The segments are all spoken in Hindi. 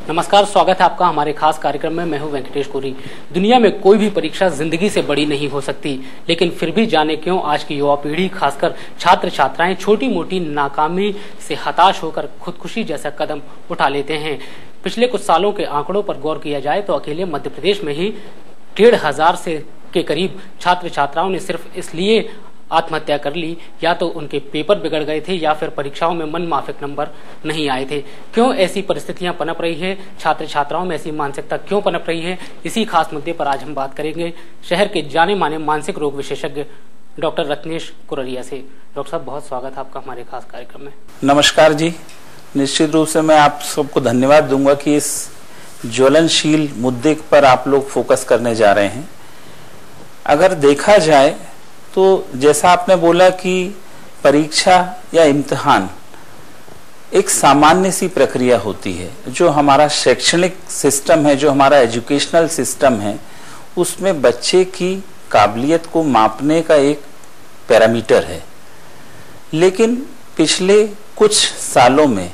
नमस्कार, स्वागत है आपका हमारे खास कार्यक्रम में। मैं हूं वेंकटेश कोरी। दुनिया में कोई भी परीक्षा जिंदगी से बड़ी नहीं हो सकती, लेकिन फिर भी जाने क्यों आज की युवा पीढ़ी, खासकर छात्र छात्राएं छोटी मोटी नाकामी से हताश होकर खुदकुशी जैसा कदम उठा लेते हैं। पिछले कुछ सालों के आंकड़ों पर गौर किया जाए तो अकेले मध्य प्रदेश में ही 1500 के करीब छात्र छात्राओं ने सिर्फ इसलिए आत्महत्या कर ली, या तो उनके पेपर बिगड़ गए थे या फिर परीक्षाओं में मन माफिक नंबर नहीं आए थे। क्यों ऐसी परिस्थितियां पनप रही है, छात्र छात्राओं में ऐसी मानसिकता क्यों पनप रही है, इसी खास मुद्दे पर आज हम बात करेंगे शहर के जाने माने मानसिक रोग विशेषज्ञ डॉक्टर रत्नेश कुररिया से। डॉक्टर साहब, बहुत स्वागत है आपका हमारे खास कार्यक्रम में। नमस्कार जी। निश्चित रूप से मैं आप सबको धन्यवाद दूंगा कि इस ज्वलनशील मुद्दे पर आप लोग फोकस करने जा रहे हैं। अगर देखा जाए तो जैसा आपने बोला कि परीक्षा या इम्तिहान एक सामान्य सी प्रक्रिया होती है। जो हमारा शैक्षणिक सिस्टम है, जो हमारा एजुकेशनल सिस्टम है, उसमें बच्चे की काबिलियत को मापने का एक पैरामीटर है। लेकिन पिछले कुछ सालों में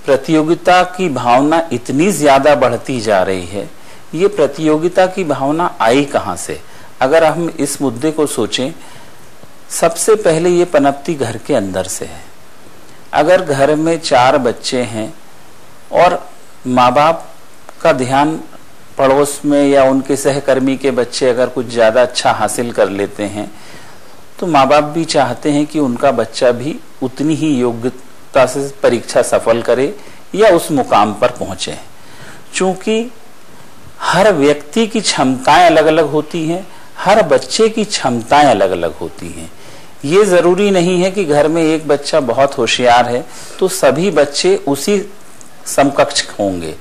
प्रतियोगिता की भावना इतनी ज्यादा बढ़ती जा रही है। ये प्रतियोगिता की भावना आई कहाँ से? अगर हम इस मुद्दे को सोचें, सबसे पहले ये पनपती घर के अंदर से है। अगर घर में 4 बच्चे हैं और माँ बाप का ध्यान पड़ोस में या उनके सहकर्मी के बच्चे अगर कुछ ज्यादा अच्छा हासिल कर लेते हैं, तो माँ बाप भी चाहते हैं कि उनका बच्चा भी उतनी ही योग्यता से परीक्षा सफल करे या उस मुकाम पर पहुंचे। चूंकि हर व्यक्ति की क्षमताएं अलग अलग होती हैं, हर बच्चे की क्षमताएं अलग अलग होती हैं। ये जरूरी नहीं है कि घर में एक बच्चा बहुत होशियार है तो सभी बच्चे उसी समकक्ष होंगे।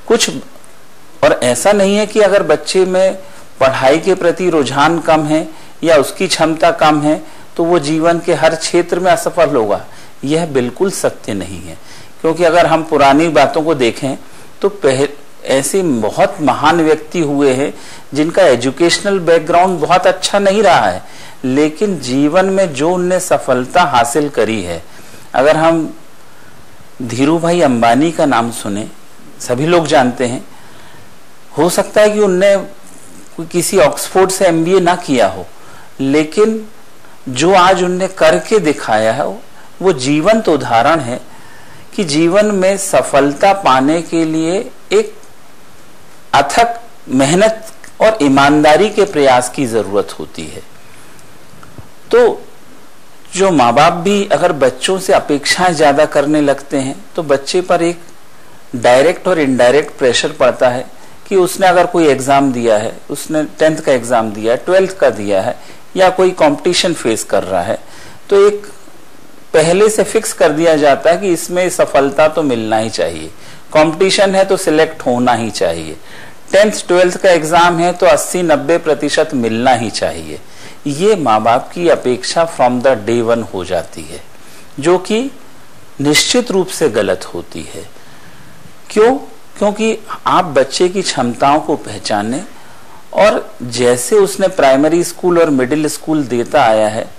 कुछ और ऐसा नहीं है कि अगर बच्चे में पढ़ाई के प्रति रुझान कम है या उसकी क्षमता कम है तो वो जीवन के हर क्षेत्र में असफल होगा। यह बिल्कुल सत्य नहीं है। क्योंकि अगर हम पुरानी बातों को देखें तो ऐसे बहुत महान व्यक्ति हुए हैं जिनका एजुकेशनल बैकग्राउंड बहुत अच्छा नहीं रहा है, लेकिन जीवन में जो उनने सफलता हासिल करी है। अगर हम धीरू भाई अंबानी का नाम सुने, सभी लोग जानते हैं। हो सकता है कि उनने किसी ऑक्सफोर्ड से MBA ना किया हो, लेकिन जो आज उनने करके दिखाया है वो जीवंत उदाहरण है कि जीवन में सफलता पाने के लिए एक अथक मेहनत और ईमानदारी के प्रयास की जरूरत होती है। तो जो माँ बाप भी अगर बच्चों से अपेक्षाएं ज्यादा करने लगते हैं तो बच्चे पर एक डायरेक्ट और इनडायरेक्ट प्रेशर पड़ता है कि उसने अगर कोई एग्जाम दिया है, उसने 10th का एग्जाम दिया है, 12th का दिया है या कोई कंपटीशन फेस कर रहा है, तो एक पहले से फिक्स कर दिया जाता है कि इसमें सफलता तो मिलना ही चाहिए। कंपटीशन है तो सिलेक्ट होना ही चाहिए। 10th 12th का एग्जाम है तो 80-90% मिलना ही चाहिए। ये माँ बाप की अपेक्षा फ्रॉम द डे 1 हो जाती है, जो कि निश्चित रूप से गलत होती है। क्यों? क्योंकि आप बच्चे की क्षमताओं को पहचाने और जैसे उसने प्राइमरी स्कूल और मिडिल स्कूल देता आया है,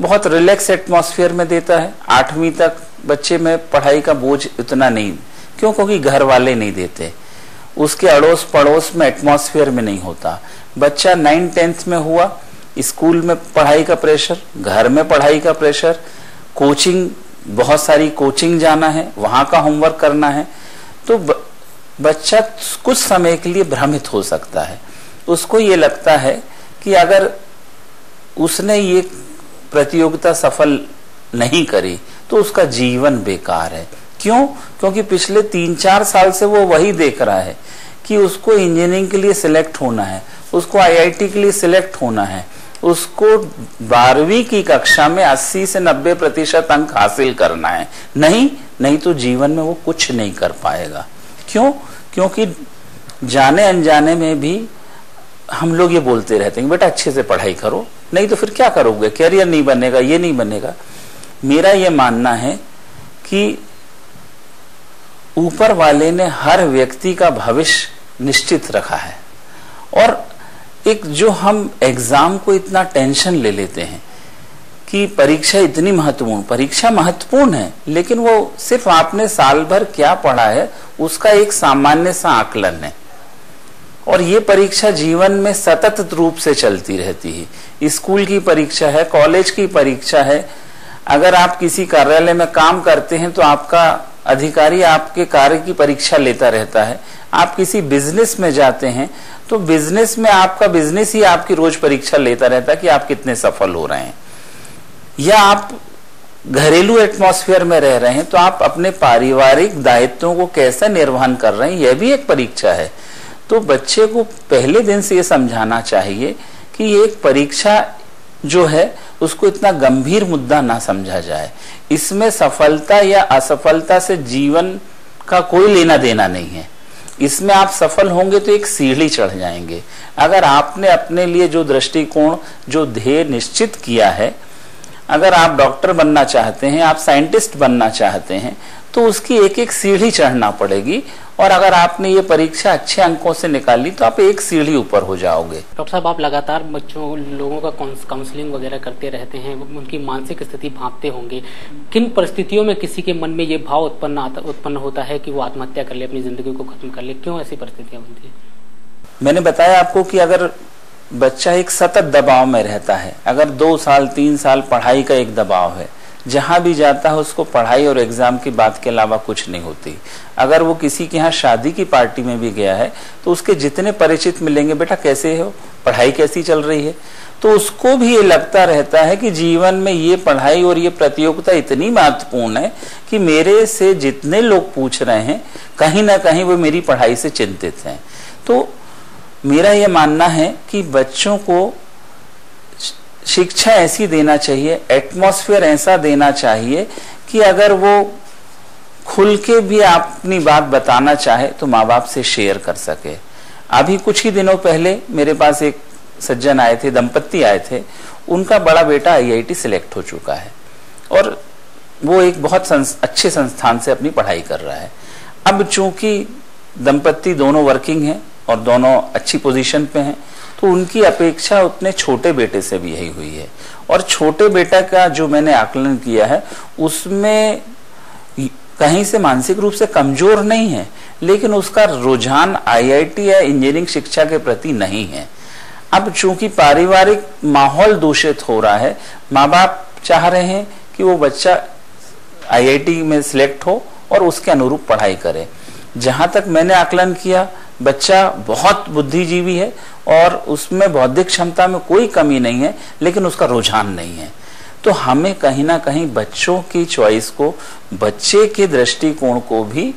बहुत रिलैक्स एटमॉस्फेयर में देता है। 8वीं तक बच्चे में पढ़ाई का बोझ इतना नहीं। क्यों? क्योंकि घर वाले नहीं देते, उसके अड़ोस पड़ोस में एटमॉस्फेयर में नहीं होता। बच्चा 9th-10th में हुआ, स्कूल में पढ़ाई का प्रेशर, घर में पढ़ाई का प्रेशर, कोचिंग, बहुत सारी कोचिंग जाना है, वहां का होमवर्क करना है, तो बच्चा कुछ समय के लिए भ्रमित हो सकता है। उसको ये लगता है कि अगर उसने ये प्रतियोगिता सफल नहीं करी तो उसका जीवन बेकार है। क्यों? क्योंकि पिछले 3-4 साल से वो वही देख रहा है कि उसको इंजीनियरिंग के लिए सिलेक्ट होना है, उसको IIT के लिए सिलेक्ट होना है, उसको 12वीं की कक्षा में 80 से 90% अंक हासिल करना है। नहीं तो जीवन में वो कुछ नहीं कर पाएगा। क्यों? क्योंकि जाने अनजाने में भी हम लोग ये बोलते रहते हैं, बेटा अच्छे से पढ़ाई करो, नहीं तो फिर क्या करोगे, कैरियर नहीं बनेगा, ये नहीं बनेगा। मेरा ये मानना है कि ऊपर वाले ने हर व्यक्ति का भविष्य निश्चित रखा है। और एक जो हम एग्जाम को इतना टेंशन ले लेते हैं कि परीक्षा इतनी महत्वपूर्ण, परीक्षा महत्वपूर्ण है, लेकिन वो सिर्फ आपने साल भर क्या पढ़ा है उसका एक सामान्य सा आकलन है। और ये परीक्षा जीवन में सतत रूप से चलती रहती है। स्कूल की परीक्षा है, कॉलेज की परीक्षा है। अगर आप किसी कार्यालय में काम करते हैं तो आपका अधिकारी आपके कार्य की परीक्षा लेता रहता है। आप किसी बिजनेस में जाते हैं तो बिजनेस में आपका बिजनेस ही आपकी रोज परीक्षा लेता रहता है कि आप कितने सफल हो रहे हैं। या आप घरेलू एटमॉस्फेयर में रह रहे हैं तो आप अपने पारिवारिक दायित्वों को कैसे निर्वहन कर रहे हैं, यह भी एक परीक्षा है। तो बच्चे को पहले दिन से यह समझाना चाहिए कि एक परीक्षा जो है उसको इतना गंभीर मुद्दा ना समझा जाए। इसमें सफलता या असफलता से जीवन का कोई लेना देना नहीं है। इसमें आप सफल होंगे तो एक सीढ़ी चढ़ जाएंगे। अगर आपने अपने लिए जो दृष्टिकोण, जो ध्येय निश्चित किया है, अगर आप डॉक्टर बनना चाहते हैं, आप साइंटिस्ट बनना चाहते हैं, तो उसकी एक एक सीढ़ी चढ़ना पड़ेगी। और अगर आपने ये परीक्षा अच्छे अंकों से निकाली तो आप एक सीढ़ी ऊपर हो जाओगे। डॉक्टर साहब, आप लगातार बच्चों लोगों का काउंसलिंग वगैरह करते रहते हैं, उनकी मानसिक स्थिति भांपते होंगे। किन परिस्थितियों में किसी के मन में ये भाव उत्पन्न होता है कि वो आत्महत्या कर ले, अपनी जिंदगी को खत्म कर ले? क्यों ऐसी परिस्थितियां बनती है? मैंने बताया आपको कि अगर बच्चा एक सतत दबाव में रहता है, अगर 2 साल 3 साल पढ़ाई का एक दबाव है, जहां भी जाता है उसको पढ़ाई और एग्जाम की बात के अलावा कुछ नहीं होती। अगर वो किसी के यहाँ शादी की पार्टी में भी गया है तो उसके जितने परिचित मिलेंगे, बेटा कैसे हो, पढ़ाई कैसी चल रही है, तो उसको भी ये लगता रहता है कि जीवन में ये पढ़ाई और ये प्रतियोगिता इतनी महत्वपूर्ण है कि मेरे से जितने लोग पूछ रहे हैं कहीं ना कहीं वो मेरी पढ़ाई से चिंतित हैं। तो मेरा ये मानना है कि बच्चों को शिक्षा ऐसी देना चाहिए, एटमॉस्फेयर ऐसा देना चाहिए कि अगर वो खुल के भी अपनी बात बताना चाहे तो माँ बाप से शेयर कर सके। अभी कुछ ही दिनों पहले मेरे पास एक सज्जन आए थे, दंपत्ति आए थे। उनका बड़ा बेटा IIT सिलेक्ट हो चुका है और वो एक बहुत अच्छे संस्थान से अपनी पढ़ाई कर रहा है। अब चूंकि दंपत्ति दोनों वर्किंग हैं और दोनों अच्छी पोजीशन पे हैं, तो उनकी अपेक्षा उतने छोटे बेटे से भी यही हुई है। और छोटे बेटा का जो मैंने आकलन किया है उसमें कहीं से मानसिक रूप से कमजोर नहीं है, लेकिन उसका रुझान IIT या इंजीनियरिंग शिक्षा के प्रति नहीं है। अब चूंकि पारिवारिक माहौल दूषित हो रहा है, माँ बाप चाह रहे हैं कि वो बच्चा IIT में सिलेक्ट हो और उसके अनुरूप पढ़ाई करे। जहां तक मैंने आकलन किया, बच्चा बहुत बुद्धिजीवी है और उसमें बौद्धिक क्षमता में कोई कमी नहीं है, लेकिन उसका रुझान नहीं है। तो हमें कहीं ना कहीं बच्चों की चॉइस को, बच्चे के दृष्टिकोण को भी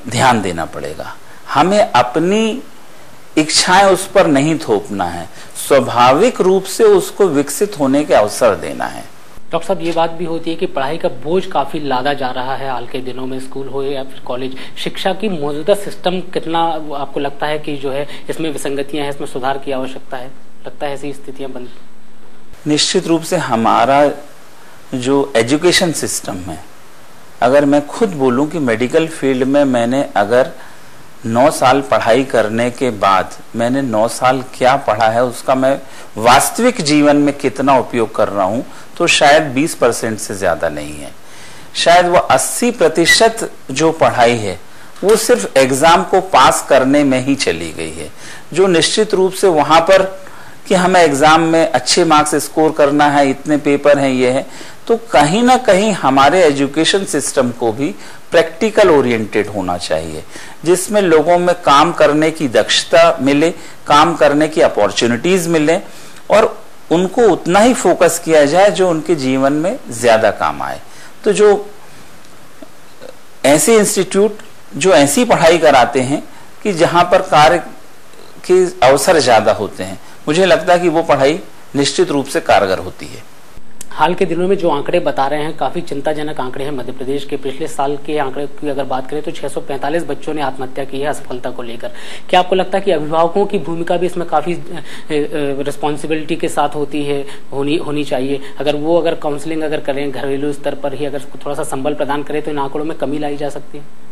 ध्यान देना पड़ेगा। हमें अपनी इच्छाएं उस पर नहीं थोपना है, स्वाभाविक रूप से उसको विकसित होने के अवसर देना है। डॉक्टर साहब, ये बात भी होती है कि पढ़ाई का बोझ काफी लादा जा रहा है हाल के दिनों में, स्कूल हो या फिर कॉलेज। शिक्षा की मौजूदा सिस्टम कितना आपको लगता है कि जो है इसमें विसंगतियां हैं, इसमें सुधार की आवश्यकता है? लगता है ऐसी स्थितियां बन? निश्चित रूप से हमारा जो एजुकेशन सिस्टम है, अगर मैं खुद बोलूं कि मेडिकल फील्ड में मैंने अगर 9 साल पढ़ाई करने के बाद मैंने 9 साल क्या पढ़ा है उसका मैं वास्तविक जीवन में कितना उपयोग कर रहा हूं, तो शायद 20% से ज्यादा नहीं है। शायद वो 80% जो पढ़ाई है वो सिर्फ एग्जाम को पास करने में ही चली गई है, जो निश्चित रूप से वहां पर कि हमें एग्जाम में अच्छे मार्क्स स्कोर करना है, इतने पेपर हैं, ये है। तो कहीं ना कहीं हमारे एजुकेशन सिस्टम को भी प्रैक्टिकल ओरिएंटेड होना चाहिए, जिसमें लोगों में काम करने की दक्षता मिले, काम करने की अपॉर्चुनिटीज मिले और उनको उतना ही फोकस किया जाए जो उनके जीवन में ज्यादा काम आए। तो जो ऐसे इंस्टीट्यूट जो ऐसी पढ़ाई कराते हैं कि जहां पर कार्य के अवसर ज्यादा होते हैं, मुझे लगता है कि वो पढ़ाई निश्चित रूप से कारगर होती है। हाल के दिनों में जो आंकड़े बता रहे हैं काफी चिंताजनक आंकड़े हैं मध्य प्रदेश के। पिछले साल के आंकड़े की अगर बात करें तो 645 बच्चों ने आत्महत्या की है असफलता को लेकर। क्या आपको लगता है कि अभिभावकों की भूमिका भी इसमें काफी रिस्पॉन्सिबिलिटी के साथ होनी चाहिए? अगर काउंसलिंग अगर करें घरेलू स्तर पर ही, अगर थोड़ा सा संबल प्रदान करें तो इन आंकड़ों में कमी लाई जा सकती है।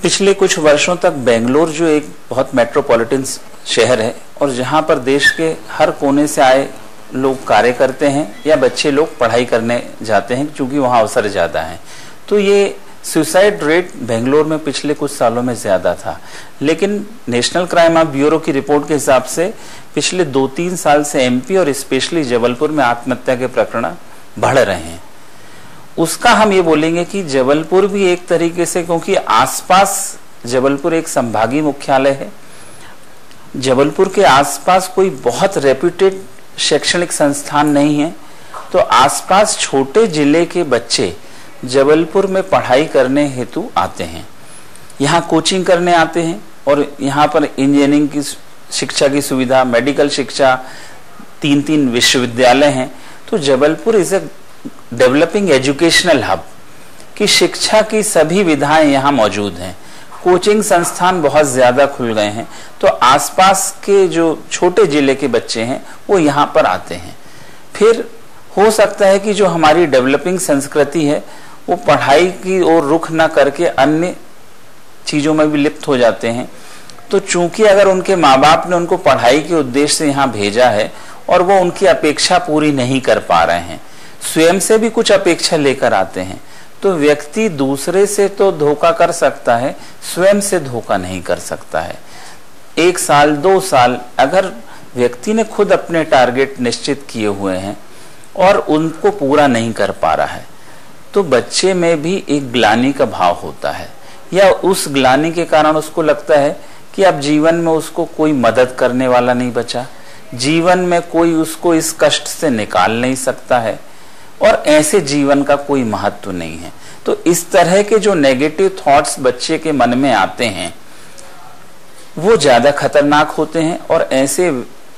पिछले कुछ वर्षों तक बेंगलोर जो एक बहुत मेट्रोपॉलिटन शहर है और जहां पर देश के हर कोने से आए लोग कार्य करते हैं या बच्चे लोग पढ़ाई करने जाते हैं, क्योंकि वहाँ अवसर ज़्यादा है। तो ये सुसाइड रेट बेंगलोर में पिछले कुछ सालों में ज़्यादा था, लेकिन नेशनल क्राइम ब्यूरो की रिपोर्ट के हिसाब से पिछले 2-3 साल से एमपी और स्पेशली जबलपुर में आत्महत्या के प्रकरण बढ़ रहे हैं। उसका हम ये बोलेंगे कि जबलपुर भी एक तरीके से, क्योंकि आसपास जबलपुर एक संभागीय मुख्यालय है, जबलपुर के आसपास कोई बहुत रेप्यूटेड शैक्षणिक संस्थान नहीं है, तो आसपास छोटे जिले के बच्चे जबलपुर में पढ़ाई करने हेतु आते हैं, यहाँ कोचिंग करने आते हैं और यहाँ पर इंजीनियरिंग की शिक्षा की सुविधा, मेडिकल शिक्षा, 3-3 विश्वविद्यालय हैं। तो Jabalpur is a developing educational hub की शिक्षा की सभी विधाएं यहाँ मौजूद हैं, कोचिंग संस्थान बहुत ज्यादा खुल गए हैं, तो आसपास के जो छोटे जिले के बच्चे हैं वो यहाँ पर आते हैं। फिर हो सकता है कि जो हमारी डेवलपिंग संस्कृति है वो पढ़ाई की ओर रुख ना करके अन्य चीजों में भी लिप्त हो जाते हैं। तो चूंकि अगर उनके माँ बाप ने उनको पढ़ाई के उद्देश्य से यहाँ भेजा है और वो उनकी अपेक्षा पूरी नहीं कर पा रहे हैं, स्वयं से भी कुछ अपेक्षा लेकर आते हैं, तो व्यक्ति दूसरे से तो धोखा कर सकता है, स्वयं से धोखा नहीं कर सकता है। 1 साल 2 साल अगर व्यक्ति ने खुद अपने टारगेट निश्चित किए हुए हैं और उनको पूरा नहीं कर पा रहा है, तो बच्चे में भी एक ग्लानि का भाव होता है, या उस ग्लानि के कारण उसको लगता है कि अब जीवन में उसको कोई मदद करने वाला नहीं बचा, जीवन में कोई उसको इस कष्ट से निकाल नहीं सकता है और ऐसे जीवन का कोई महत्व नहीं है। तो इस तरह के जो नेगेटिव थॉट्स बच्चे के मन में आते हैं वो ज्यादा खतरनाक होते हैं और ऐसे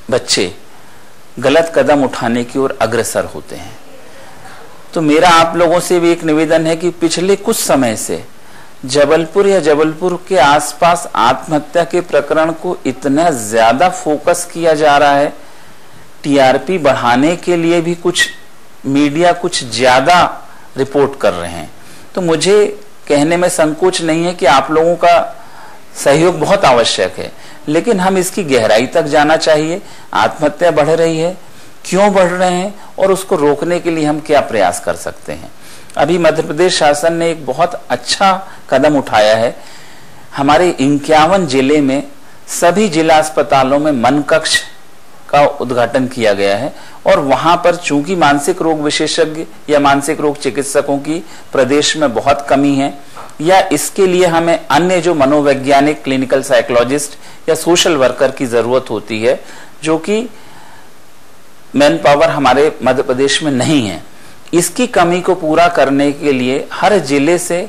बच्चे गलत कदम उठाने की ओर अग्रसर होते हैं। तो मेरा आप लोगों से भी एक निवेदन है कि पिछले कुछ समय से जबलपुर या जबलपुर के आसपास आत्महत्या के प्रकरण को इतना ज्यादा फोकस किया जा रहा है, टीआरपी बढ़ाने के लिए भी कुछ मीडिया कुछ ज्यादा रिपोर्ट कर रहे हैं। तो मुझे कहने में संकोच नहीं है कि आप लोगों का सहयोग बहुत आवश्यक है, लेकिन हम इसकी गहराई तक जाना चाहिए। आत्महत्या बढ़ रही है, क्यों बढ़ रहे हैं और उसको रोकने के लिए हम क्या प्रयास कर सकते हैं। अभी मध्य प्रदेश शासन ने एक बहुत अच्छा कदम उठाया है। हमारे 51 जिले में सभी जिला अस्पतालों में मन कक्ष का उद्घाटन किया गया है और वहां पर चूंकि मानसिक रोग विशेषज्ञ या मानसिक रोग चिकित्सकों की प्रदेश में बहुत कमी है, या इसके लिए हमें अन्य जो मनोवैज्ञानिक क्लिनिकल साइकोलॉजिस्ट या सोशल वर्कर की जरूरत होती है, जो कि मैन पावर हमारे मध्य प्रदेश में नहीं है। इसकी कमी को पूरा करने के लिए हर जिले से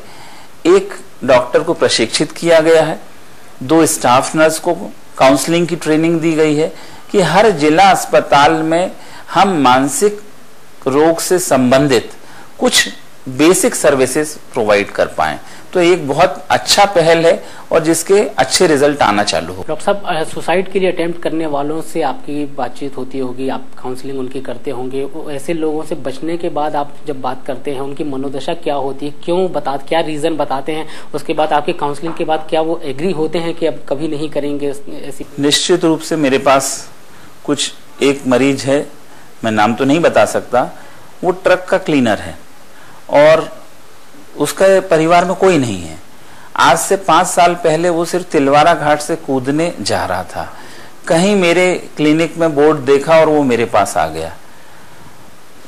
एक डॉक्टर को प्रशिक्षित किया गया है, 2 स्टाफ नर्स को काउंसलिंग की ट्रेनिंग दी गई है कि हर जिला अस्पताल में हम मानसिक रोग से संबंधित कुछ बेसिक सर्विसेज प्रोवाइड कर पाएं। तो एक बहुत अच्छा पहल है और जिसके अच्छे रिजल्ट आना चालू हो। डॉक्टर साहब, सुसाइड के लिए अटेम्प्ट करने वालों से आपकी बातचीत होती होगी, आप काउंसलिंग उनकी करते होंगे, ऐसे लोगों से बचने के बाद आप जब बात करते हैं उनकी मनोदशा क्या होती है, क्या रीजन बताते हैं, उसके बाद आपकी काउंसलिंग के बाद क्या वो एग्री होते हैं कि अब कभी नहीं करेंगे ऐसी? निश्चित रूप से मेरे पास कुछ एक मरीज है, मैं नाम तो नहीं बता सकता, वो ट्रक का क्लीनर है और उसका परिवार में कोई नहीं है। आज से 5 साल पहले वो सिर्फ तिलवारा घाट से कूदने जा रहा था, कहीं मेरे क्लिनिक में बोर्ड देखा और वो मेरे पास आ गया।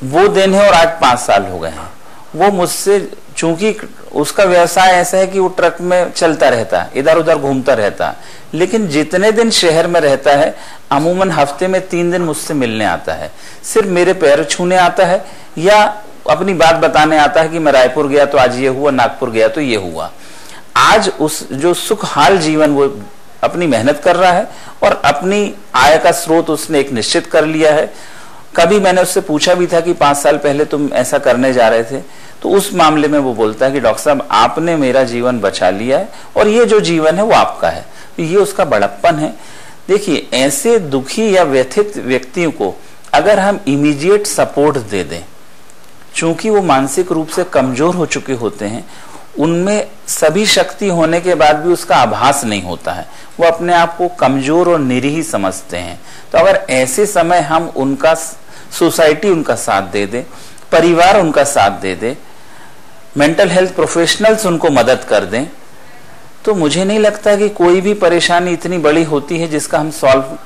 वो दिन है और आज 5 साल हो गए हैं। वो मुझसे, चूंकि उसका व्यवसाय ऐसा है कि वो ट्रक में चलता रहता, इधर उधर घूमता रहता, लेकिन जितने दिन शहर में रहता है अमूमन हफ्ते में 3 दिन मुझसे मिलने आता है, सिर्फ मेरे पैर छूने आता है या अपनी बात बताने आता है कि मैं रायपुर गया तो आज ये हुआ, नागपुर गया तो ये हुआ। आज उस जो सुखहाल जीवन वो अपनी मेहनत कर रहा है और अपनी आय का स्रोत उसने एक निश्चित कर लिया है। कभी मैंने उससे पूछा भी था कि 5 साल पहले तुम ऐसा करने जा रहे थे, तो उस मामले में वो बोलता है कि डॉक्टर साहब आपने मेरा जीवन बचा लिया है और ये जो जीवन है वो आपका है। तो ये उसका बड़प्पन है। देखिए, ऐसे दुखी या व्यथित व्यक्तियों को अगर हम इमीडिएट सपोर्ट दे दें, चूंकि वो मानसिक रूप से कमजोर हो चुके होते हैं, उनमें सभी शक्ति होने के बाद भी उसका आभास नहीं होता है, वो अपने आप को कमजोर और निरीह समझते हैं। तो अगर ऐसे समय हम उनका सोसाइटी उनका साथ दे दे, परिवार उनका साथ दे दे, मेंटल हेल्थ प्रोफेशनल्स उनको मदद कर दें, तो मुझे नहीं लगता कि कोई भी परेशानी इतनी बड़ी होती है जिसका हम सॉल्व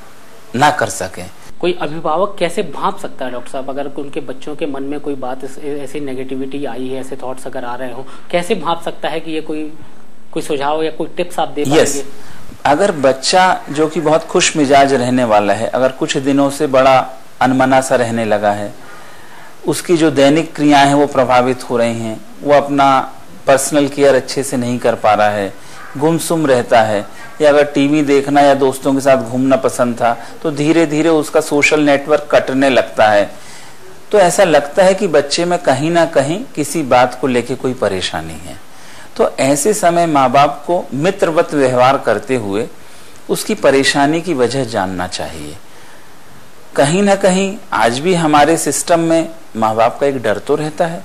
ना कर सकें। कोई अभिभावक कैसे भांप सकता है डॉक्टर साहब, अगर उनके बच्चों के मन में कोई बात ऐसी नेगेटिविटी आई है, ऐसे थॉट्स अगर आ रहे हो, कैसे भांप सकता है कि ये कोई सुझाव या कोई टिप्स आप दे पाएंगे? अगर बच्चा जो कि बहुत खुश मिजाज रहने वाला है, अगर कुछ दिनों से बड़ा अनमना सा रहने लगा है, उसकी जो दैनिक क्रियाएं हैं वो प्रभावित हो रही हैं, वो अपना पर्सनल केयर अच्छे से नहीं कर पा रहा है, गुमसुम रहता है, या अगर टीवी देखना या दोस्तों के साथ घूमना पसंद था तो धीरे धीरे उसका सोशल नेटवर्क कटने लगता है, तो ऐसा लगता है कि बच्चे में कहीं ना कहीं किसी बात को लेके कोई परेशानी है। तो ऐसे समय माँ बाप को मित्रवत व्यवहार करते हुए उसकी परेशानी की वजह जानना चाहिए। कहीं ना कहीं आज भी हमारे सिस्टम में माँ बाप का एक डर तो रहता है,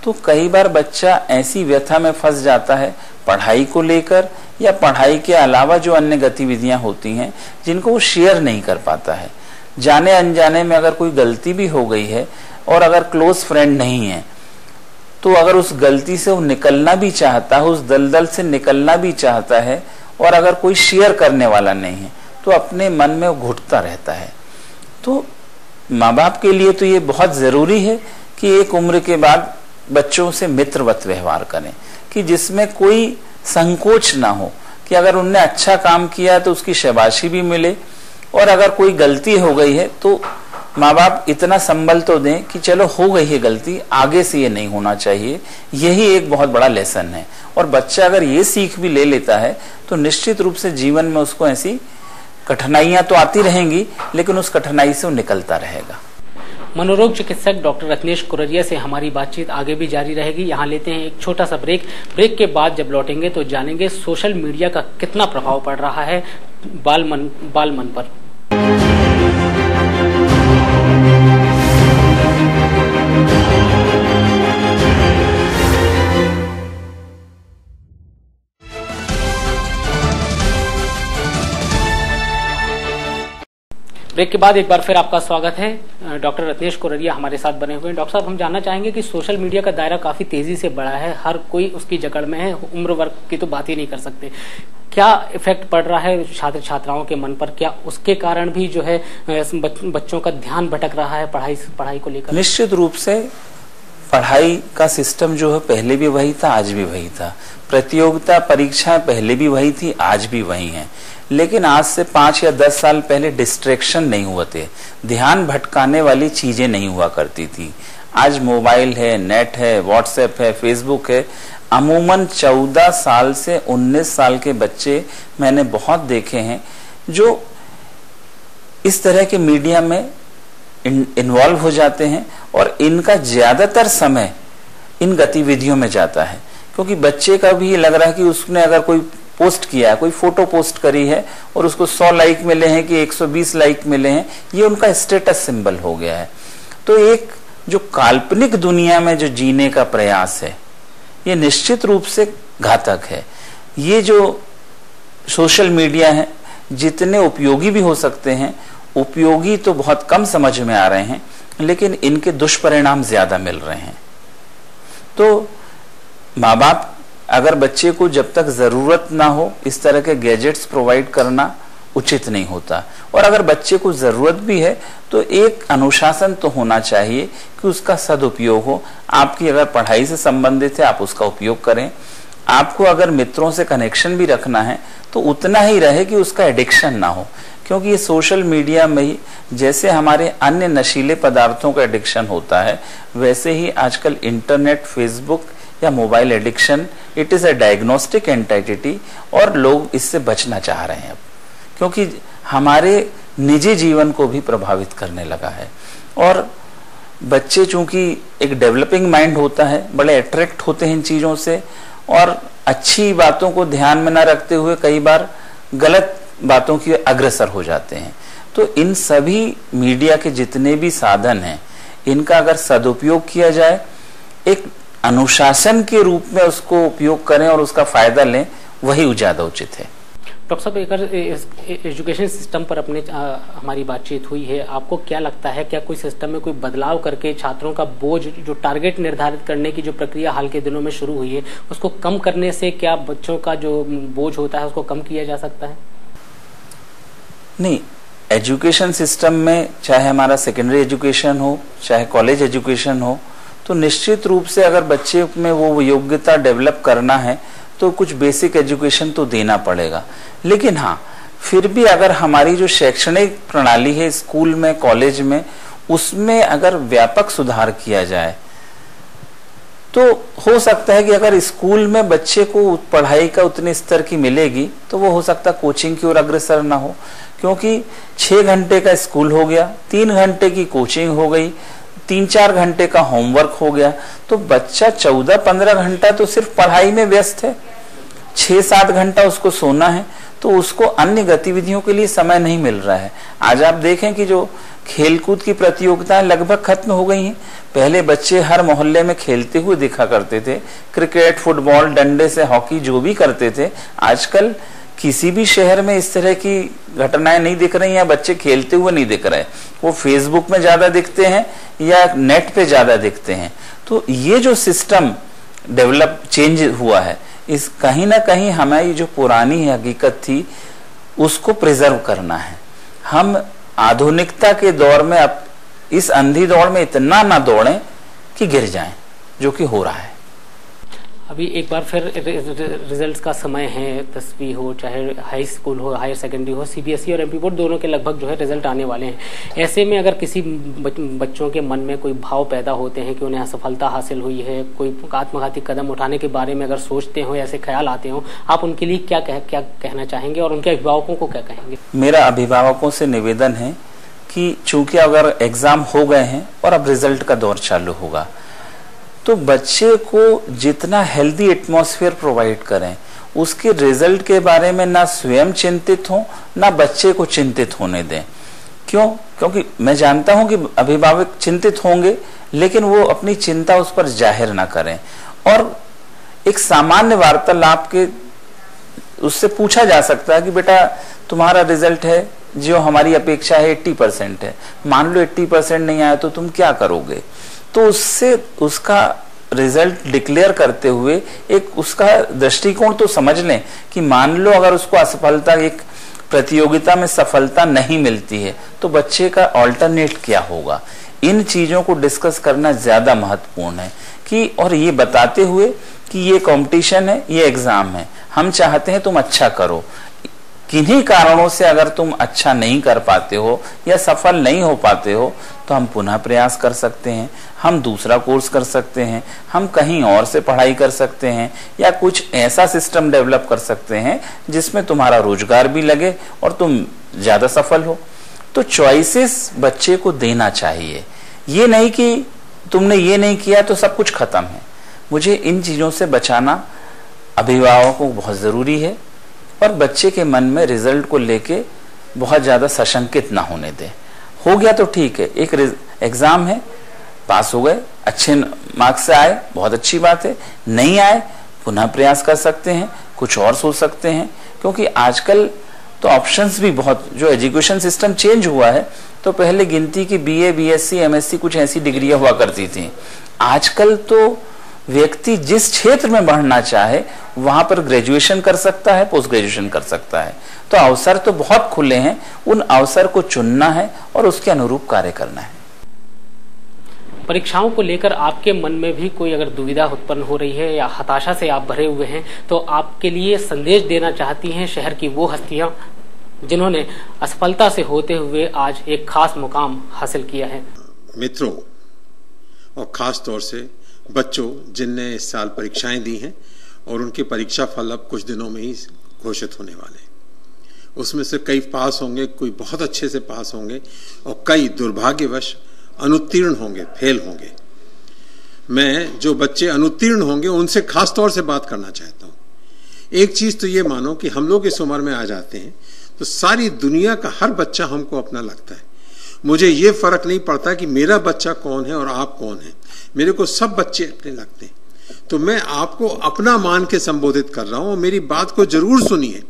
तो कई बार बच्चा ऐसी व्यथा में फंस जाता है पढ़ाई को लेकर या पढ़ाई के अलावा जो अन्य गतिविधियां होती हैं जिनको वो शेयर नहीं कर पाता है। जाने अनजाने में अगर कोई गलती भी हो गई है और अगर क्लोज फ्रेंड नहीं है, तो अगर उस गलती से वो निकलना भी चाहता है, उस दलदल से निकलना भी चाहता है, और अगर कोई शेयर करने वाला नहीं है तो अपने मन में वो घुटता रहता है। तो माँ बाप के लिए तो ये बहुत जरूरी है कि एक उम्र के बाद बच्चों से मित्रवत व्यवहार करें, कि जिसमें कोई संकोच ना हो, कि अगर उनने अच्छा काम किया तो उसकी शाबाशी भी मिले, और अगर कोई गलती हो गई है तो माँ बाप इतना संबल तो दें कि चलो हो गई है गलती, आगे से ये नहीं होना चाहिए। यही एक बहुत बड़ा लेसन है, और बच्चा अगर ये सीख भी ले लेता है तो निश्चित रूप से जीवन में उसको ऐसी कठिनाइयां तो आती रहेंगी, लेकिन उस कठिनाई से वो निकलता रहेगा। मनोरोग चिकित्सक डॉक्टर रत्नेश कुररिया से हमारी बातचीत आगे भी जारी रहेगी। यहाँ लेते हैं एक छोटा सा ब्रेक। ब्रेक के बाद जब लौटेंगे तो जानेंगे सोशल मीडिया का कितना प्रभाव पड़ रहा है बाल मन पर। ब्रेक के बाद एक बार फिर आपका स्वागत है। डॉक्टर रत्नेश कुररिया हमारे साथ बने हुए हैं। डॉक्टर साहब, हम जानना चाहेंगे कि सोशल मीडिया का दायरा काफी तेजी से बढ़ा है, हर कोई उसकी जकड़ में है, उम्र वर्ग की तो बात ही नहीं कर सकते। क्या इफेक्ट पड़ रहा है छात्र छात्राओं के मन पर? क्या उसके कारण भी जो है बच्चों का ध्यान भटक रहा है पढ़ाई को लेकर? निश्चित रूप से पढ़ाई का सिस्टम जो है पहले भी वही था, आज भी वही था। प्रतियोगिता परीक्षाएं पहले भी वही थी, आज भी वही है। लेकिन आज से 5 या 10 साल पहले डिस्ट्रैक्शन नहीं हुए थे, ध्यान भटकाने वाली चीजें नहीं हुआ करती थी। आज मोबाइल है, नेट है, व्हाट्सएप है, फेसबुक है। अमूमन 14 साल से 19 साल के बच्चे मैंने बहुत देखे हैं जो इस तरह के मीडिया में इन्वॉल्व हो जाते हैं, और इनका ज्यादातर समय इन गतिविधियों में जाता है। क्योंकि बच्चे का भी ये लग रहा है कि उसने अगर कोई पोस्ट किया है, कोई फोटो पोस्ट करी है और उसको 100 लाइक मिले हैं कि 120 लाइक मिले हैं, ये उनका स्टेटस सिंबल हो गया है। तो एक जो काल्पनिक दुनिया में जो जीने का प्रयास है, ये निश्चित रूप से घातक है। ये जो सोशल मीडिया है, जितने उपयोगी भी हो सकते हैं, उपयोगी तो बहुत कम समझ में आ रहे हैं, लेकिन इनके दुष्परिणाम ज्यादा मिल रहे हैं। तो माँ बाप अगर बच्चे को जब तक जरूरत ना हो इस तरह के गैजेट्स प्रोवाइड करना उचित नहीं होता, और अगर बच्चे को जरूरत भी है तो एक अनुशासन तो होना चाहिए कि उसका सदुपयोग हो। आपकी अगर पढ़ाई से संबंधित है, आप उसका उपयोग करें। आपको अगर मित्रों से कनेक्शन भी रखना है तो उतना ही रहे कि उसका एडिक्शन ना हो, क्योंकि ये सोशल मीडिया में ही जैसे हमारे अन्य नशीले पदार्थों का एडिक्शन होता है, वैसे ही आजकल इंटरनेट, फेसबुक या mobile addiction, it is a diagnostic entity, और लोग इससे बचना चाह रहे हैं अब, क्योंकि हमारे निजी जीवन को भी प्रभावित करने लगा है। और बच्चे चूंकि एक डेवलपिंग माइंड होता है, बड़े अट्रैक्ट होते हैं इन चीजों से, और अच्छी बातों को ध्यान में न रखते हुए कई बार गलत बातों की अग्रसर हो जाते हैं। तो इन सभी मीडिया के जितने भी साधन हैं, इनका अगर सदुपयोग किया जाए, एक अनुशासन के रूप में उसको उपयोग करें और उसका फायदा लें, वही ज्यादा उचित है। डॉक्टर साहब, अगर एजुकेशन सिस्टम पर अपने हमारी बातचीत हुई है, आपको क्या लगता है, क्या कोई सिस्टम में कोई बदलाव करके छात्रों का बोझ, जो टारगेट निर्धारित करने की जो प्रक्रिया हाल के दिनों में शुरू हुई है, उसको कम करने से क्या बच्चों का जो बोझ होता है उसको कम किया जा सकता है? नहीं, एजुकेशन सिस्टम में चाहे हमारा सेकेंडरी एजुकेशन हो चाहे कॉलेज एजुकेशन हो, तो निश्चित रूप से अगर बच्चे में वो योग्यता डेवलप करना है तो कुछ बेसिक एजुकेशन तो देना पड़ेगा। लेकिन हाँ, फिर भी अगर हमारी जो शैक्षणिक प्रणाली है स्कूल में कॉलेज में, उसमें अगर व्यापक सुधार किया जाए तो हो सकता है कि अगर स्कूल में बच्चे को पढ़ाई का उतने स्तर की मिलेगी तो वो हो सकता है कोचिंग की ओर अग्रसर ना हो, क्योंकि 6 घंटे का स्कूल हो गया, 3 घंटे की कोचिंग हो गई, 3-4 घंटे का होमवर्क हो गया, तो बच्चा 14-15 घंटा तो सिर्फ पढ़ाई में व्यस्त है, 6-7 घंटा उसको सोना है, तो उसको अन्य गतिविधियों के लिए समय नहीं मिल रहा है। आज आप देखें कि जो खेलकूद की प्रतियोगिताएं लगभग खत्म हो गई हैं। पहले बच्चे हर मोहल्ले में खेलते हुए दिखा करते थे, क्रिकेट, फुटबॉल, डंडे से हॉकी जो भी करते थे। आजकल किसी भी शहर में इस तरह की घटनाएं नहीं दिख रही हैं, बच्चे खेलते हुए नहीं दिख रहे, वो फेसबुक में ज्यादा दिखते हैं या नेट पे ज्यादा दिखते हैं। तो ये जो सिस्टम डेवलप चेंज हुआ है, इस कहीं ना कहीं हमारी जो पुरानी हकीकत थी उसको प्रिजर्व करना है। हम आधुनिकता के दौर में अब इस अंधी दौड़ में इतना ना दौड़ें कि गिर जाएं, जो कि हो रहा है। अभी एक बार फिर रिजल्ट्स का समय है, 10वीं हो चाहे हाई स्कूल हो, हायर सेकेंडरी हो, सीबीएसई और एमपी बोर्ड दोनों के लगभग जो है रिजल्ट आने वाले हैं। ऐसे में अगर किसी बच्चों के मन में कोई भाव पैदा होते हैं कि उन्हें असफलता हासिल हुई है, कोई आत्मघाती कदम उठाने के बारे में अगर सोचते हो, ऐसे ख्याल आते हो, आप उनके लिए क्या कहना चाहेंगे और उनके अभिभावकों को क्या कहेंगे? मेरा अभिभावकों से निवेदन है कि चूंकि अगर एग्जाम हो गए हैं और अब रिजल्ट का दौर चालू होगा, तो बच्चे को जितना हेल्दी एटमॉस्फेयर प्रोवाइड करें, उसके रिजल्ट के बारे में ना स्वयं चिंतित हो ना बच्चे को चिंतित होने दें। क्यों? क्योंकि मैं जानता हूं कि अभिभावक चिंतित होंगे, लेकिन वो अपनी चिंता उस पर जाहिर ना करें और एक सामान्य वार्तालाप के उससे पूछा जा सकता है कि बेटा तुम्हारा रिजल्ट है जो हमारी अपेक्षा है 80% है, मान लो 80% नहीं आया तो तुम क्या करोगे? तो उससे उसका रिजल्ट डिक्लेयर करते हुए एक उसका दृष्टिकोण तो समझ लें कि मान लो अगर उसको असफलता, एक प्रतियोगिता में सफलता नहीं मिलती है तो बच्चे का ऑल्टरनेट क्या होगा। इन चीजों को डिस्कस करना ज्यादा महत्वपूर्ण है कि, और ये बताते हुए कि ये कंपटीशन है, ये एग्जाम है, हम चाहते हैं तुम अच्छा करो, किन्हीं कारणों से अगर तुम अच्छा नहीं कर पाते हो या सफल नहीं हो पाते हो तो हम पुनः प्रयास कर सकते हैं, हम दूसरा कोर्स कर सकते हैं, हम कहीं और से पढ़ाई कर सकते हैं या कुछ ऐसा सिस्टम डेवलप कर सकते हैं जिसमें तुम्हारा रोजगार भी लगे और तुम ज्यादा सफल हो। तो चॉइसेस बच्चे को देना चाहिए, ये नहीं कि तुमने ये नहीं किया तो सब कुछ खत्म है। मुझे इन चीजों से बचाना अभिभावकों को बहुत जरूरी है और बच्चे के मन में रिजल्ट को लेके बहुत ज्यादा सशंकित ना होने दें। हो गया तो ठीक है, एक एग्जाम है, पास हो गए, अच्छे मार्क्स से आए, बहुत अच्छी बात है, नहीं आए पुनः प्रयास कर सकते हैं, कुछ और सोच सकते हैं, क्योंकि आजकल तो ऑप्शंस भी बहुत, जो एजुकेशन सिस्टम चेंज हुआ है, तो पहले गिनती की बीए, बीएससी, एमएससी कुछ ऐसी डिग्रियां हुआ करती थी। आजकल तो व्यक्ति जिस क्षेत्र में बढ़ना चाहे वहां पर ग्रेजुएशन कर सकता है, पोस्ट ग्रेजुएशन कर सकता है। तो अवसर तो बहुत खुले हैं, उन अवसर को चुनना है और उसके अनुरूप कार्य करना है। परीक्षाओं को लेकर आपके मन में भी कोई अगर दुविधा उत्पन्न हो रही है या हताशा से आप भरे हुए हैं, तो आपके लिए संदेश देना चाहती हैं शहर की वो हस्तियां जिन्होंने असफलता से होते हुए आज एक खास मुकाम हासिल किया है। मित्रों और खास तौर से बच्चों जिनने इस साल परीक्षाएं दी हैं और उनके परीक्षा फल अब कुछ दिनों में ही घोषित होने वाले हैं, उसमें से कई पास होंगे, कोई बहुत अच्छे से पास होंगे और कई दुर्भाग्यवश अनुत्तीर्ण होंगे, फेल होंगे। मैं जो बच्चे अनुत्तीर्ण होंगे उनसे खास तौर से बात करना चाहता हूं। एक चीज तो ये मानो कि हम लोग इस उम्र में आ जाते हैं तो सारी दुनिया का हर बच्चा हमको अपना लगता है। मुझे ये फर्क नहीं पड़ता कि मेरा बच्चा कौन है और आप कौन है, मेरे को सब बच्चे अपने लगते हैं। तो मैं आपको अपना मान के संबोधित कर रहा हूं और मेरी बात को जरूर सुनिए।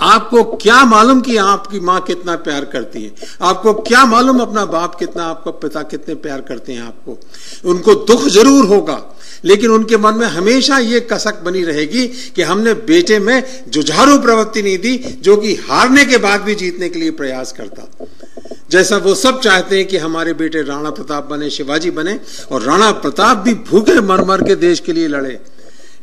आपको क्या मालूम कि आपकी माँ कितना प्यार करती है? आपको क्या मालूम अपना बाप कितना, आपका पिता कितने प्यार करते हैं आपको? उनको दुख जरूर होगा, लेकिन उनके मन में हमेशा ये कसक बनी रहेगी कि हमने बेटे में जुझारू प्रवृत्ति नहीं दी, जो कि हारने के बाद भी जीतने के लिए प्रयास करता। जैसा वो सब चाहते हैं कि हमारे बेटे राणा प्रताप बने, शिवाजी बने, और राणा प्रताप भी भूखे मर मर के देश के लिए लड़े,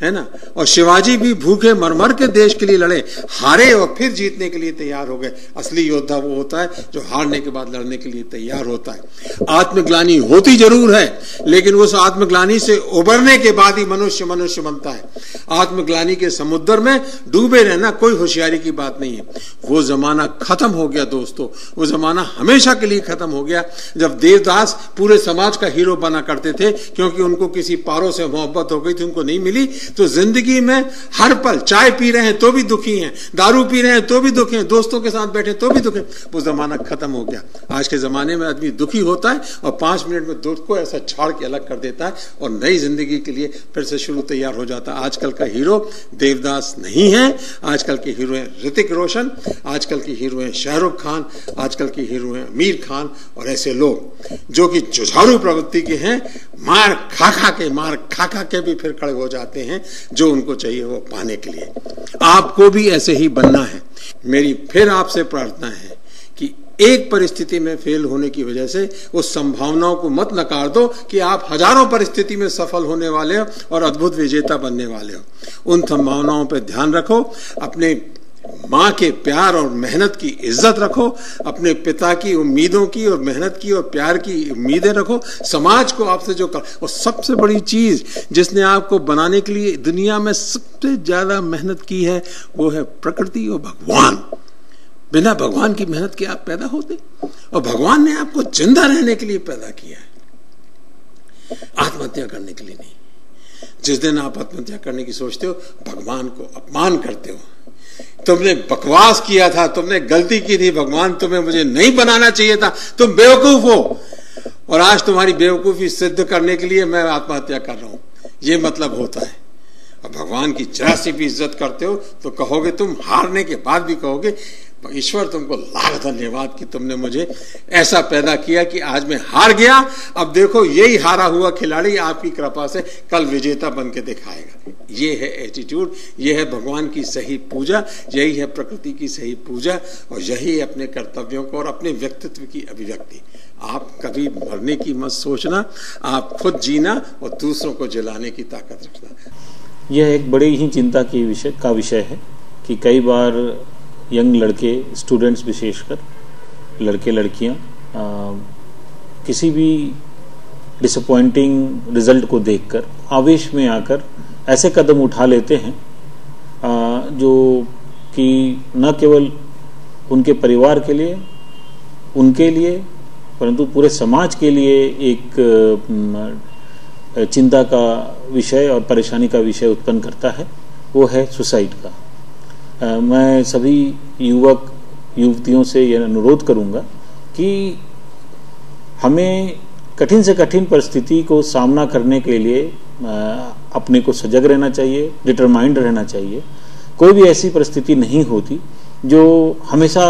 है ना, और शिवाजी भी भूखे मरमर के देश के लिए लड़े, हारे और फिर जीतने के लिए तैयार हो गए। असली योद्धा वो होता है जो हारने के बाद लड़ने के लिए तैयार होता है। आत्मग्लानि होती जरूर है, लेकिन उस आत्मग्लानि से उबरने के बाद ही मनुष्य मनुष्य बनता है। आत्मग्लानि के समुद्र में डूबे रहना कोई होशियारी की बात नहीं है। वो जमाना खत्म हो गया दोस्तों, वो जमाना हमेशा के लिए खत्म हो गया जब देवदास पूरे समाज का हीरो बना करते थे, क्योंकि उनको किसी पारो से मोहब्बत हो गई थी, उनको नहीं मिली, तो जिंदगी में हर पल चाय पी रहे हैं तो भी दुखी हैं, दारू पी रहे हैं तो भी दुखी हैं, दोस्तों के साथ बैठे तो भी दुखी हैं। वो जमाना खत्म हो गया। आज के जमाने में आदमी दुखी होता है और 5 मिनट में दुख को ऐसा छाड़ के अलग कर देता है और नई जिंदगी के लिए फिर से शुरू तैयार हो जाता है। आजकल का हीरो देवदास नहीं है, आजकल के हीरो हैं ऋतिक रोशन, आजकल के हीरो हैं शाहरुख खान, आजकल के हीरो हैं आमिर खान, और ऐसे लोग जो कि जुझारू प्रवृत्ति के हैं, मार खा के भी फिर खड़े हो जाते हैं जो उनको चाहिए वो पाने के लिए। आपको भी ऐसे ही बनना है। मेरी फिर आपसे प्रार्थना है कि एक परिस्थिति में फेल होने की वजह से उस संभावनाओं को मत नकार दो कि आप हजारों परिस्थिति में सफल होने वाले हो और अद्भुत विजेता बनने वाले हो। उन संभावनाओं पर ध्यान रखो, अपने माँ के प्यार और मेहनत की इज्जत रखो, अपने पिता की उम्मीदों की और मेहनत की और प्यार की उम्मीदें रखो, समाज को आपसे जो कर, और सबसे बड़ी चीज जिसने आपको बनाने के लिए दुनिया में सबसे ज्यादा मेहनत की है वो है प्रकृति और भगवान। बिना भगवान की मेहनत के आप पैदा होते, और भगवान ने आपको जिंदा रहने के लिए पैदा किया है, आत्महत्या करने के लिए नहीं। जिस दिन आप आत्महत्या करने की सोचते हो, भगवान को अपमान करते हो। तुमने बकवास किया था, तुमने गलती की थी, भगवान तुम्हें मुझे नहीं बनाना चाहिए था, तुम बेवकूफ हो, और आज तुम्हारी बेवकूफी सिद्ध करने के लिए मैं आत्महत्या कर रहा हूं, ये मतलब होता है। और भगवान की जरा सी भी इज्जत करते हो तो कहोगे, तुम हारने के बाद भी कहोगे, ईश्वर तुमको लाख धन्यवाद कि तुमने मुझे ऐसा पैदा किया कि आज मैं हार गया। अब देखो यही हारा हुआ खिलाड़ी आपकी कृपा से कल विजेता बन के दिखाएगा। ये है एटीट्यूड, ये है भगवान की सही पूजा, यही है प्रकृति की सही पूजा, और यही है अपने कर्तव्यों को और अपने व्यक्तित्व की अभिव्यक्ति। आप कभी मरने की मत सोचना, आप खुद जीना और दूसरों को जलाने की ताकत रखना। यह एक बड़ी ही चिंता की विषय है कि कई बार यंग लड़के, स्टूडेंट्स विशेषकर लड़के लड़कियां किसी भी डिसअपॉइंटिंग रिजल्ट को देखकर आवेश में आकर ऐसे कदम उठा लेते हैं जो कि न केवल उनके परिवार के लिए, उनके लिए, परंतु पूरे समाज के लिए एक चिंता का विषय और परेशानी का विषय उत्पन्न करता है। वो है सुसाइड का। मैं सभी युवक युवतियों से यह अनुरोध करूंगा कि हमें कठिन से कठिन परिस्थिति को सामना करने के लिए अपने को सजग रहना चाहिए, डिटरमाइंड रहना चाहिए। कोई भी ऐसी परिस्थिति नहीं होती जो हमेशा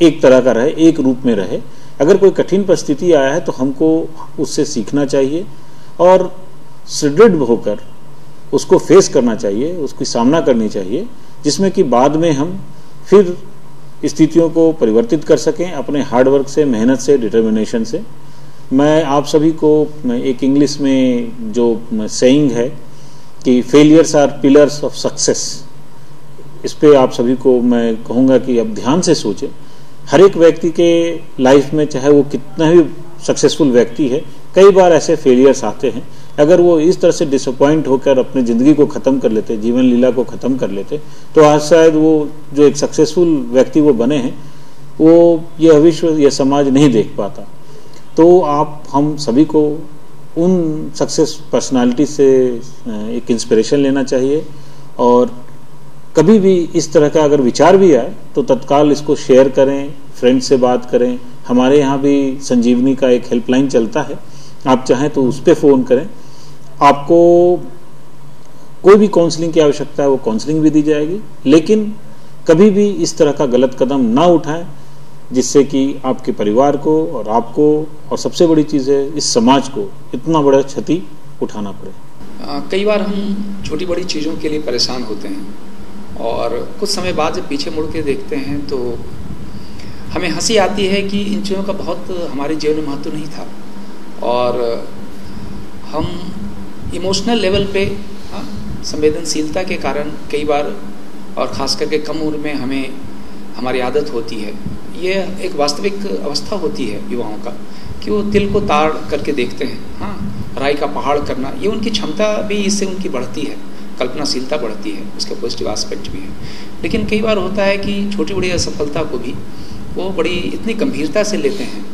एक तरह का रहे, एक रूप में रहे। अगर कोई कठिन परिस्थिति आया है तो हमको उससे सीखना चाहिए और सुदृढ़ होकर उसको फेस करना चाहिए, उसकी सामना करनी चाहिए, जिसमें कि बाद में हम फिर स्थितियों को परिवर्तित कर सकें अपने हार्डवर्क से, मेहनत से, डिटर्मिनेशन से। मैं आप सभी को एक इंग्लिश में जो सेइंग है कि failures are pillars of success, इस पे आप सभी को मैं कहूँगा कि अब ध्यान से सोचें। हर एक व्यक्ति के लाइफ में, चाहे वो कितना भी सक्सेसफुल व्यक्ति है, कई बार ऐसे फेलियर्स आते हैं। अगर वो इस तरह से डिसअपॉइंट होकर अपनी जिंदगी को खत्म कर लेते, जीवन लीला को खत्म कर लेते, तो आज शायद वो जो एक सक्सेसफुल व्यक्ति वो बने हैं, वो यह विश्व, यह समाज नहीं देख पाता। तो आप हम सभी को उन सक्सेस पर्सनालिटी से एक इंस्पिरेशन लेना चाहिए, और कभी भी इस तरह का अगर विचार भी आए तो तत्काल इसको शेयर करें, फ्रेंड से बात करें। हमारे यहाँ भी संजीवनी का एक हेल्पलाइन चलता है, आप चाहें तो उस पर फ़ोन करें। आपको कोई भी काउंसलिंग की आवश्यकता है वो काउंसलिंग भी दी जाएगी, लेकिन कभी भी इस तरह का गलत कदम ना उठाएं जिससे कि आपके परिवार को और आपको और सबसे बड़ी चीज़ है इस समाज को इतना बड़ा क्षति उठाना पड़े। कई बार हम छोटी बड़ी चीज़ों के लिए परेशान होते हैं और कुछ समय बाद जब पीछे मुड़ के देखते हैं तो हमें हंसी आती है कि इन चीज़ों का बहुत हमारे जीवन में महत्व नहीं था और हम इमोशनल लेवल पे संवेदनशीलता के कारण कई बार और ख़ास करके कम उम्र में हमारी आदत होती है, ये एक वास्तविक अवस्था होती है युवाओं का कि वो तिल को ताड़ करके देखते हैं, हाँ राई का पहाड़ करना, ये उनकी क्षमता भी इससे उनकी बढ़ती है, कल्पनाशीलता बढ़ती है, उसके पॉजिटिव एस्पेक्ट भी है। लेकिन कई बार होता है कि छोटी बड़ी असफलता को भी वो बड़ी इतनी गंभीरता से लेते हैं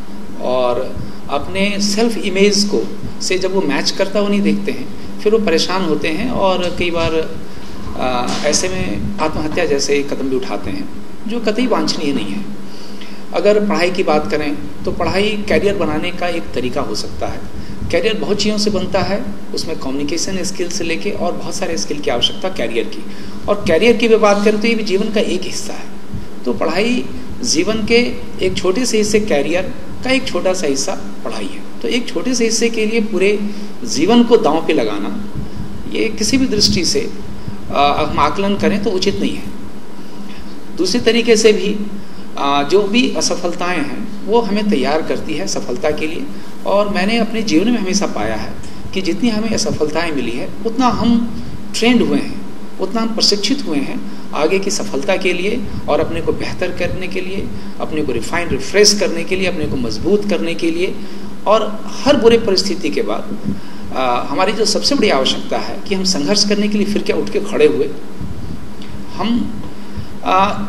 और अपने सेल्फ इमेज को से जब वो मैच करता वो नहीं देखते हैं, फिर वो परेशान होते हैं और कई बार ऐसे में आत्महत्या जैसे कदम भी उठाते हैं जो कतई वांछनीय नहीं है। अगर पढ़ाई की बात करें तो पढ़ाई कैरियर बनाने का एक तरीका हो सकता है। कैरियर बहुत चीज़ों से बनता है, उसमें कम्युनिकेशन स्किल से लेके और बहुत सारे स्किल की आवश्यकता कैरियर की, और कैरियर की भी बात करें तो ये भी जीवन का एक हिस्सा है। तो पढ़ाई जीवन के एक छोटे से हिस्से, कैरियर का एक छोटा सा हिस्सा पढ़ाई है। तो एक छोटे से हिस्से के लिए पूरे जीवन को दांव पे लगाना, ये किसी भी दृष्टि से हम आकलन करें तो उचित नहीं है। दूसरी तरीके से भी जो भी असफलताएं हैं वो हमें तैयार करती है सफलता के लिए, और मैंने अपने जीवन में हमेशा पाया है कि जितनी हमें असफलताएं मिली है उतना हम ट्रेंड हुए हैं, उतना हम प्रशिक्षित हुए हैं आगे की सफलता के लिए और अपने को बेहतर करने के लिए, अपने को रिफाइन रिफ्रेश करने के लिए, अपने को मजबूत करने के लिए। और हर बुरे परिस्थिति के बाद हमारी जो सबसे बड़ी आवश्यकता है कि हम संघर्ष करने के लिए फिर क्या उठ के खड़े हुए। हम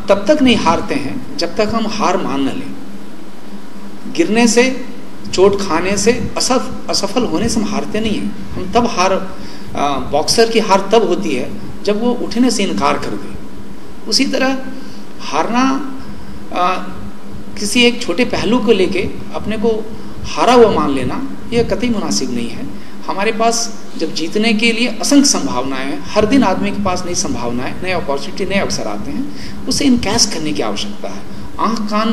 तब तक नहीं हारते हैं जब तक हम हार मान न लें। गिरने से, चोट खाने से, असफल होने से हम हारते नहीं हैं। हम तब बॉक्सर की हार तब होती है जब वो उठने से इनकार कर दे। उसी तरह हारना किसी एक छोटे पहलू को लेके अपने को हारा हुआ मान लेना यह कतई मुनासिब नहीं है। हमारे पास जब जीतने के लिए असंख्य संभावनाएं हैं, हर दिन आदमी के पास नई संभावनाएं, नए अपॉर्चुनिटी, नए अवसर आते हैं, उसे इनकैश करने की आवश्यकता है। आँख कान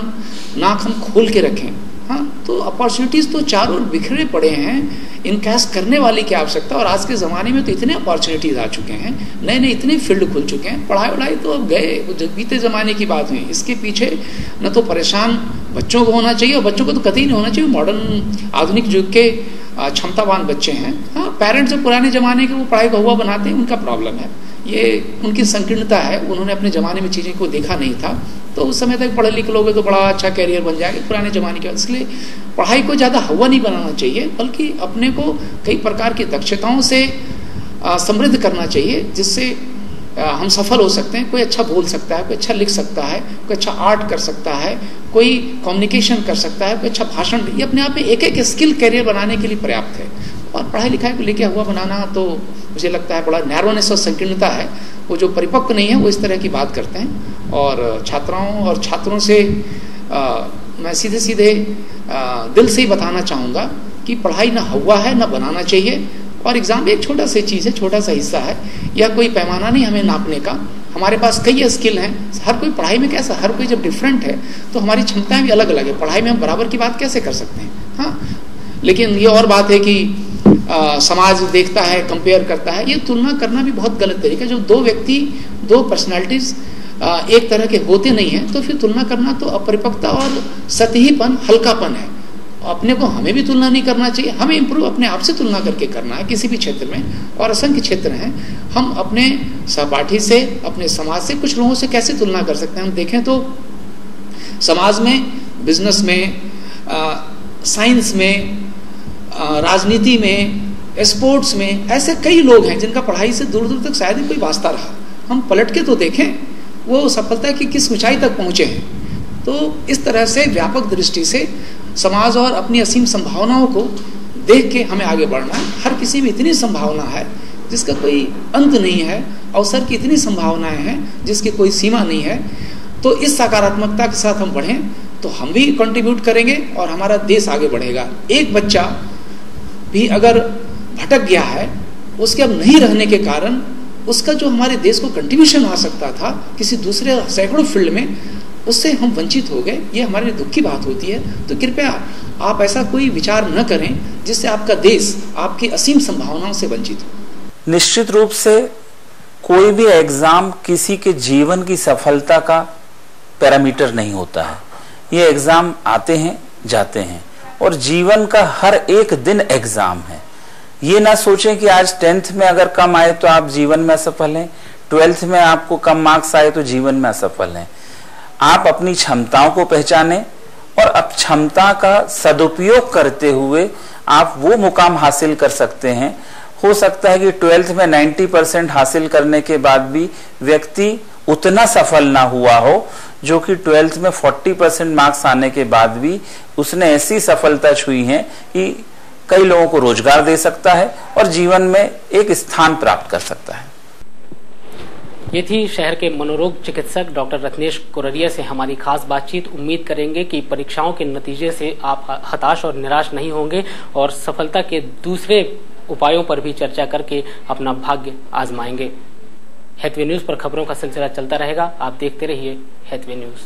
नाक हम खोल के रखें, हाँ, तो अपॉर्चुनिटीज़ तो चारों ओर बिखरे पड़े हैं, इनकैश करने वाली की आवश्यकता। और आज के ज़माने में तो इतने अपॉर्चुनिटीज़ आ चुके हैं, नए नए इतने फील्ड खुल चुके हैं। पढ़ाई वढ़ाई तो अब गए, बीते ज़माने की बात हुई। इसके पीछे न तो परेशान बच्चों को होना चाहिए, और बच्चों को तो कतई नहीं होना चाहिए। मॉडर्न आधुनिक युग के क्षमतावान बच्चे हैं। हाँ, पेरेंट्स जो पुराने ज़माने के वो पढ़ाई को हुआ बनाते हैं, उनका प्रॉब्लम है, ये उनकी संकीर्णता है। उन्होंने अपने ज़माने में चीज़ें को देखा नहीं था, तो उस समय तक पढ़े लिखे लोग तो बड़ा अच्छा कैरियर बन जाएगा पुराने ज़माने के। इसलिए पढ़ाई को ज़्यादा हवा नहीं बनाना चाहिए, बल्कि अपने को कई प्रकार की दक्षताओं से समृद्ध करना चाहिए, जिससे हम सफल हो सकते हैं। कोई अच्छा बोल सकता है, कोई अच्छा लिख सकता है, कोई अच्छा आर्ट कर सकता है, कोई कम्युनिकेशन कर सकता है, कोई अच्छा भाषण। ये अपने आप में एक एक स्किल कैरियर बनाने के लिए पर्याप्त है। और पढ़ाई लिखाई को लेकर हुआ बनाना तो मुझे लगता है बड़ा नैरोनेस और संकीर्णता है। वो जो परिपक्व नहीं है वो इस तरह की बात करते हैं। और छात्राओं और छात्रों से मैं सीधे सीधे दिल से ही बताना चाहूँगा कि पढ़ाई ना हुआ है ना बनाना चाहिए। और एग्ज़ाम एक छोटा सा चीज़ है, छोटा सा हिस्सा है, या कोई पैमाना नहीं हमें नापने का। हमारे पास कई स्किल हैं, हर कोई पढ़ाई में कैसा, हर कोई जब डिफरेंट है तो हमारी क्षमताएं भी अलग अलग है। पढ़ाई में हम बराबर की बात कैसे कर सकते हैं? हाँ, लेकिन ये और बात है कि समाज देखता है, कंपेयर करता है। ये तुलना करना भी बहुत गलत तरीका है। जो दो व्यक्ति, दो पर्सनैलिटीज एक तरह के होते नहीं हैं, तो फिर तुलना करना तो अपरिपक्वता और सतहीपन, हल्कापन है। अपने को हमें भी तुलना नहीं करना चाहिए। हमें इम्प्रूव अपने आप से तुलना करके करना है किसी भी क्षेत्र में, और असंख्य क्षेत्र हैं। हम अपने सहपाठी से, अपने समाज से, कुछ लोगों से कैसे तुलना कर सकते हैं? हम देखें तो समाज में, बिजनेस में, साइंस में, राजनीति में, स्पोर्ट्स में ऐसे कई लोग हैं जिनका पढ़ाई से दूर दूर तक शायद ही कोई वास्ता रहा। हम पलट के तो देखें वो सफलता की किस ऊंचाई तक पहुंचे हैं। तो इस तरह से व्यापक दृष्टि से समाज और अपनी असीम संभावनाओं को देख के हमें आगे बढ़ना है। हर किसी में इतनी संभावना है जिसका कोई अंत नहीं है, अवसर की इतनी संभावनाएं हैं जिसकी कोई सीमा नहीं है। तो इस सकारात्मकता के साथ हम बढ़ें तो हम भी कंट्रीब्यूट करेंगे और हमारा देश आगे बढ़ेगा। एक बच्चा भी अगर भटक गया है, उसके अब नहीं रहने के कारण उसका जो हमारे देश को कंट्रीब्यूशन आ सकता था किसी दूसरे सैकड़ों फील्ड में, उससे हम वंचित हो गए। ये हमारे लिए दुख की बात होती है। तो कृपया आप ऐसा कोई विचार न करें जिससे आपका देश आपकी असीम संभावनाओं से वंचित हो। निश्चित रूप से कोई भी एग्जाम किसी के जीवन की सफलता का पैरामीटर नहीं होता है। ये एग्जाम आते हैं जाते हैं और जीवन का हर एक दिन एग्जाम है। ये ना सोचें कि आज 10th में अगर कम आए तो आप जीवन में असफल हैं, 12th में आपको कम मार्क्स आए तो जीवन में असफल हैं। आप अपनी क्षमताओं को पहचानें और अब क्षमता का सदुपयोग करते हुए आप वो मुकाम हासिल कर सकते हैं। हो सकता है कि 12th में 90% हासिल करने के बाद भी व्यक्ति उतना सफल ना हुआ हो जो कि 12th में 40% मार्क्स आने के बाद भी उसने ऐसी सफलता छुई है कि कई लोगों को रोजगार दे सकता है और जीवन में एक स्थान प्राप्त कर सकता है। ये थी शहर के मनोरोग चिकित्सक डॉक्टर रत्नेश कोररिया से हमारी खास बातचीत। उम्मीद करेंगे कि परीक्षाओं के नतीजे से आप हताश और निराश नहीं होंगे और सफलता के दूसरे उपायों पर भी चर्चा करके अपना भाग्य आजमाएंगे। हैथवे न्यूज पर खबरों का सिलसिला चलता रहेगा। आप देखते रहिए हैथवे न्यूज।